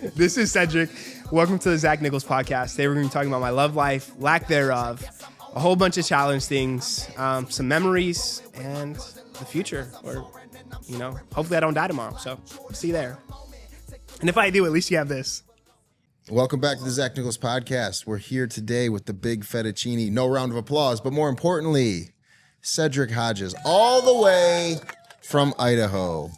This is Cedric. Welcome to the Zach Nichols podcast. Today we're going to be talking about my love life, lack thereof, a whole bunch of challenge things, some memories, and the future. Or, you know, hopefully I don't die tomorrow. So see you there. And if I do, at least you have this. Welcome back to the Zach Nichols podcast. We're here today with the big fettuccine. No round of applause, but more importantly, Cedric Hodges, all the way from Idaho.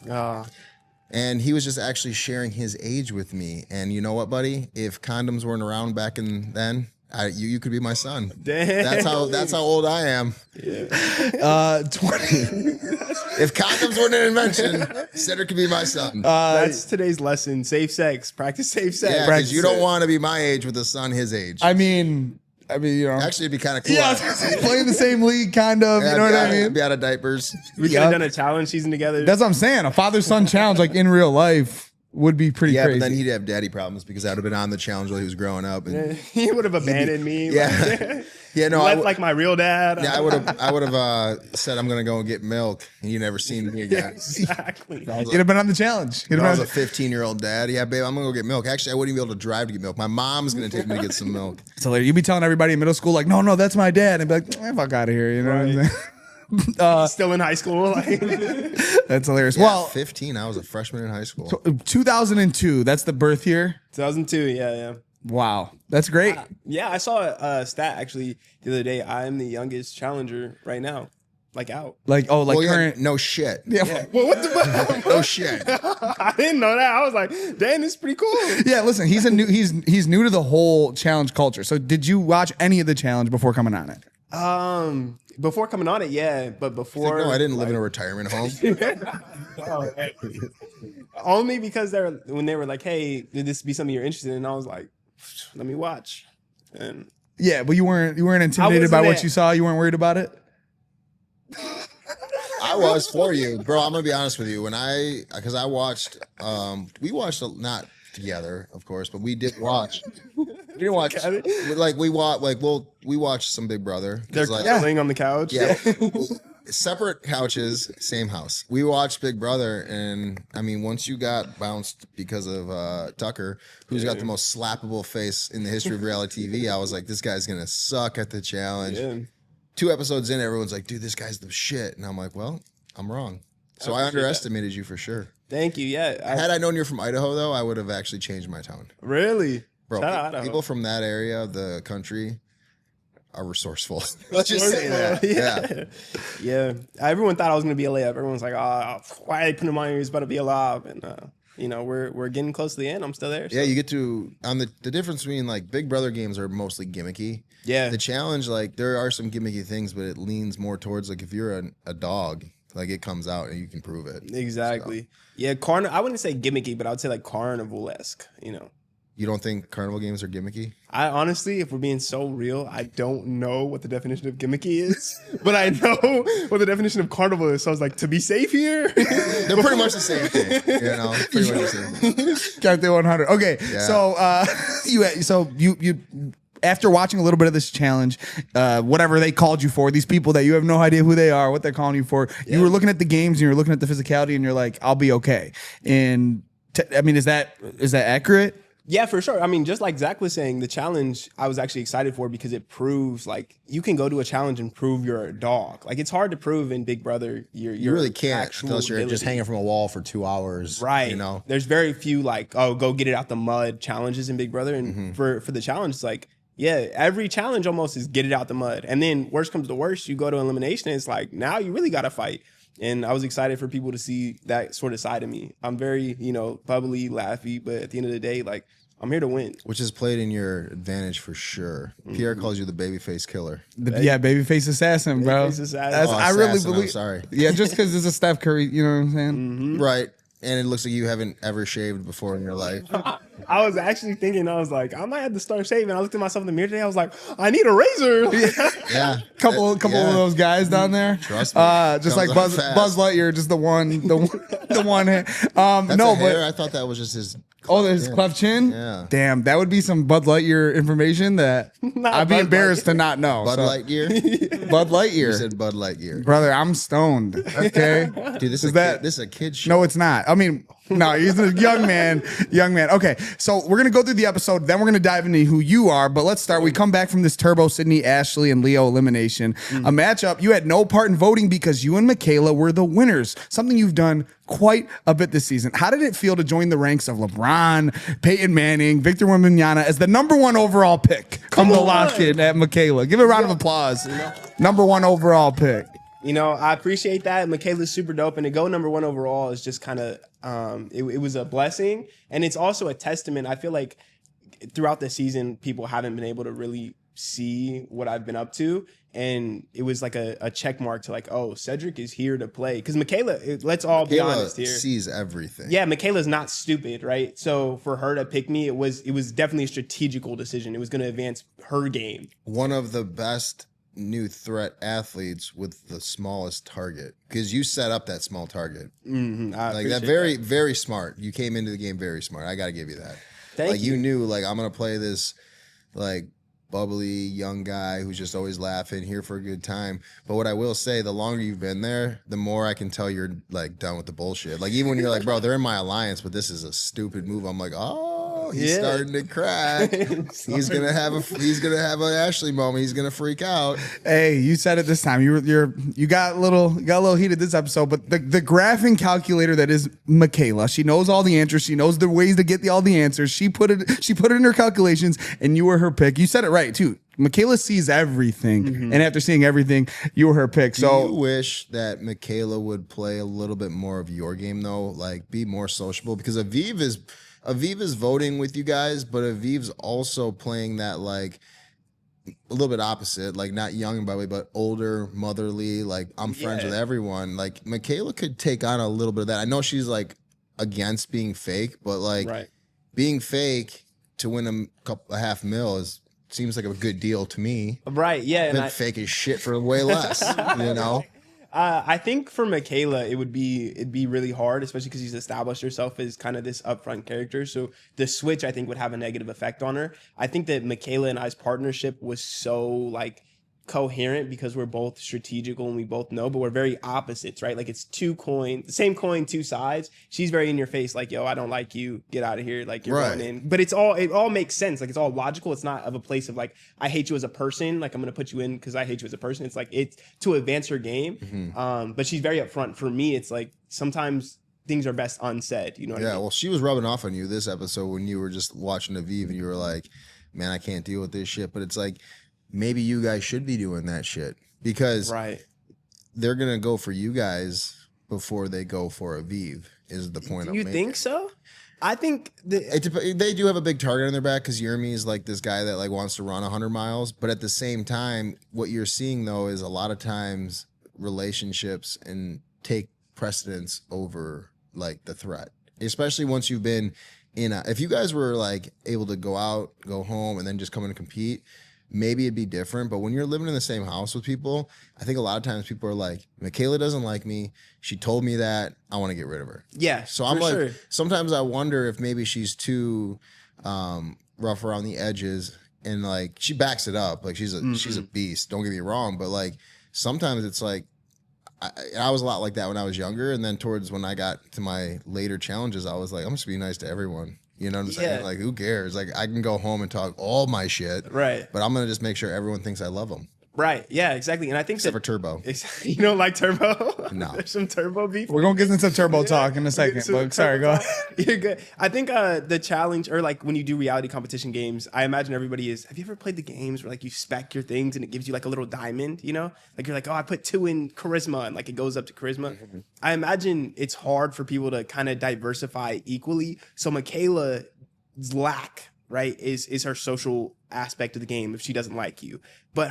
And he was just actually sharing his age with me. And you know what, buddy? If condoms weren't around back then, you could be my son. Damn. That's how old I am. Yeah. 20. If condoms weren't an invention, Cedric could be my son. That's today's lesson. Safe sex. Practice safe sex. Yeah, because you don't want to be my age with a son his age. I mean, you know. Actually, it'd be kind of cool. Yeah, playing the same league, kind of. Yeah, you know what I mean? Be out of diapers. We could have done a challenge season together. That's what I'm saying. A father-son challenge, like in real life, would be pretty crazy. Yeah, but then he'd have daddy problems because I would have been on the challenge while he was growing up. And he would have abandoned me. Yeah. Yeah, no, left like my real dad. Yeah, I would have said I'm gonna go and get milk, and you never seen me again. Exactly. You'd have been on the challenge. I was a 15-year-old dad. Yeah, babe, I'm gonna go get milk. Actually, I wouldn't even be able to drive to get milk. My mom's gonna take me to get some milk. It's hilarious. You'd be telling everybody in middle school, like, no, that's my dad. And be like, fuck out of here. You know what I'm saying? Still in high school. Like. That's hilarious. Yeah, well, 15. I was a freshman in high school. 2002. That's the birth year. 2002. Yeah. Wow, that's great. Yeah, I saw a stat actually the other day. I'm the youngest challenger right now, like out. Like current. Yeah, no shit. Yeah. Well, what No shit. I didn't know that. I was like, dang, this is pretty cool. Yeah, listen, he's new to the whole challenge culture. So did you watch any of the challenge before coming on it? Before coming on it, yeah, but before. No, I didn't live in a retirement home. Only because when they were like, hey, would this be something you're interested in? And I was like, let me watch. And yeah, but you weren't intimidated by what you saw. You weren't worried about it. I was for you, bro. I'm gonna be honest with you. Because I watched, we watched not together, of course, but we did watch. We didn't watch we watched some Big Brother. They're laying on the couch. Yeah. Separate couches, same house. We watched Big Brother, and I mean, once you got bounced because of Tucker, who's got the most slappable face in the history of reality TV, I was like, this guy's gonna suck at the challenge. Yeah. 2 episodes in, everyone's like, dude, this guy's the shit, and I'm like, well, I'm wrong. So I underestimated you for sure. Thank you. Yeah. Had I known you're from Idaho, though, I would have actually changed my tone. Really, bro? People from that area of the country are resourceful. Let's just say that. Yeah. Everyone thought I was gonna be a layup. Everyone's like, "Oh, why are they putting him on here? He's about to be a lob." And you know, we're getting close to the end. I'm still there. So. Yeah, you get to the difference between like Big Brother games are mostly gimmicky. Yeah. The challenge, like there are some gimmicky things, but it leans more towards like if you're a dog, like it comes out and you can prove it. Exactly. So. Yeah, I wouldn't say gimmicky, but I would say like carnival-esque. You know. You don't think carnival games are gimmicky? I honestly, if we're being so real, I don't know what the definition of gimmicky is, but I know what the definition of carnival is. So I was like, to be safe here? They're pretty much the same thing. You know, pretty much the same thing. Count the 100. Okay, yeah. So you after watching a little bit of this challenge, whatever they called you for, these people that you have no idea who they are, what they're calling you for, you were looking at the games and you were looking at the physicality and you're like, I'll be okay. And I mean, is that accurate? Yeah, for sure. I mean, just like Zach was saying, the challenge I was actually excited for because it proves like you can go to a challenge and prove you're a dog. Like it's hard to prove in Big Brother. You really can't unless you're just hanging from a wall for 2 hours. Right. You know, there's very few like, oh, go get it out the mud challenges in Big Brother. And for the challenge, it's like, yeah, every challenge almost is get it out the mud. And then worst comes to worst, you go to elimination. And it's like, now you really got to fight. And I was excited for people to see that sort of side of me. I'm very, bubbly, laughy, but at the end of the day, like, I'm here to win. Which is played in your advantage for sure. Pierre calls you the babyface killer. Babyface assassin, bro. Babyface assassin. I really believe. I'm sorry. Yeah, just because it's a Steph Curry, you know what I'm saying? Right. And it looks like you haven't ever shaved before in your life. I was actually thinking, I was like, I might have to start shaving. I looked at myself in the mirror today. I was like, I need a razor. Yeah. Couple of those guys down there. Trust me. Just like Buzz Lightyear, just the one hand. I thought that was just his. Oh, his cleft chin? Yeah. Damn, that would be some Bud Lightyear information that I'd be embarrassed to not know. Bud Lightyear? Bud Lightyear. You said Bud Lightyear. Brother, I'm stoned. Okay. Dude, this is a kid's show. No, it's not. I mean, No, he's a young man. Young man. Okay, so we're gonna go through the episode, then we're gonna dive into who you are. But let's start. We come back from this Turbo, Sydney, Ashley, and Leo elimination. A matchup. You had no part in voting because you and Michaela were the winners. Something you've done quite a bit this season. How did it feel to join the ranks of LeBron, Peyton Manning, Victor Wembanyama as the #1 overall pick from the lock-in at Michaela? Give it a round of applause. #1 overall pick. I appreciate that. Michaela's super dope, and to go #1 overall is just kind of it was a blessing, and it's also a testament. I feel like throughout the season, people haven't been able to really see what I've been up to, and it was like a check mark to like, oh, Cedric is here to play, because Michaela, let's all be honest here, sees everything. Yeah, Michaela's not stupid, right? So for her to pick me, it was definitely a strategical decision. It was going to advance her game. One of the best new threat athletes with the smallest target, because you set up that small target. Like that, very, very smart. You came into the game very smart. I got to give you that. Thank you. You knew, like, I'm gonna play this like bubbly young guy who's just always laughing, here for a good time. But what I will say, the longer you've been there, the more I can tell you're like done with the bullshit. Like, even when you're like, bro, they're in my alliance, but this is a stupid move, I'm like, oh, he's starting to crack. He's gonna have an Ashley moment. He's gonna freak out. Hey, you said it this time. You got a little heated this episode, but the graphing calculator that is Michaela, she knows all the answers. She knows the ways to get all the answers. She put it in her calculations, and you were her pick. You said it right too. Michaela sees everything, and after seeing everything, you were her pick. So do you wish that Michaela would play a little bit more of your game though, like be more sociable? Because Aviv is voting with you guys, but Aviv's also playing that like a little bit opposite, like not young and bubbly, but older, motherly, like I'm friends with everyone. Like Michaela could take on a little bit of that. I know she's like against being fake, but like being fake to win a $500,000 seems like a good deal to me. Right, yeah. And fake as shit for way less, you know? I think for Michaela, it'd be really hard, especially because she's established herself as kind of this upfront character. So the switch, I think, would have a negative effect on her. I think that Michaela and I's partnership was so like coherent because we're both strategical and we both know, but we're very opposites, right? Like it's the same coin, two sides. She's very in your face, like, yo, I don't like you, get out of here, like you're going in. But it all makes sense. Like it's all logical. It's not of a place of like, I hate you as a person, like I'm gonna put you in because I hate you as a person. It's like it's to advance her game. But she's very upfront. For me, it's like sometimes things are best unsaid. You know what I mean? Well, she was rubbing off on you this episode when you were just watching Aviv and you were like, man, I can't deal with this shit. But it's like, maybe you guys should be doing that shit because they're going to go for you guys before they go for Aviv is the point I'm making. You think so? I think they do have a big target on their back because Yermi is like this guy that like wants to run 100 miles. But at the same time, what you're seeing though is a lot of times relationships and take precedence over like the threat, especially once you've been if you guys were like able to go out, go home, and then just come in and compete, maybe it'd be different. But when you're living in the same house with people, I think a lot of times people are like, Michaela doesn't like me. She told me that. I want to get rid of her. Yeah. So I'm like, sometimes I wonder if maybe she's too rough around the edges, and like she backs it up. Like she's a beast. Don't get me wrong, but like sometimes it's like I was a lot like that when I was younger, and then towards when I got to my later challenges, I was like, I'm just be nice to everyone. You know what I'm saying? Like, who cares? Like, I can go home and talk all my shit. Right. But I'm going to just make sure everyone thinks I love them. Right. Yeah, exactly. And I think Except for Turbo. You don't like Turbo? No. There's some Turbo beef. We're going to get into some Turbo talk in a second. But sorry, go ahead. You're good. I think the challenge, or like when you do reality competition games, I imagine everybody is, have you ever played the games where like you spec your things and it gives you like a little diamond, you know? Like you're like, oh, I put 2 in charisma, and like it goes up to charisma. I imagine it's hard for people to kind of diversify equally. So Michaela's lack, right, is her social aspect of the game if she doesn't like you. But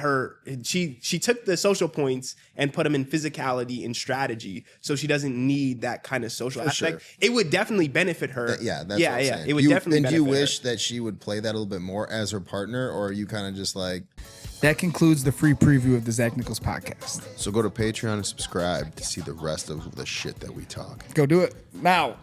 she took the social points and put them in physicality and strategy, so she doesn't need that kind of social aspect. Sure. It would definitely benefit her. That's what I'm saying. It would definitely benefit her. And do you wish that she would play that a little bit more as her partner, or are you kind of just like... That concludes the free preview of the Zach Nichols podcast. So go to Patreon and subscribe to see the rest of the shit that we talk. Go do it now.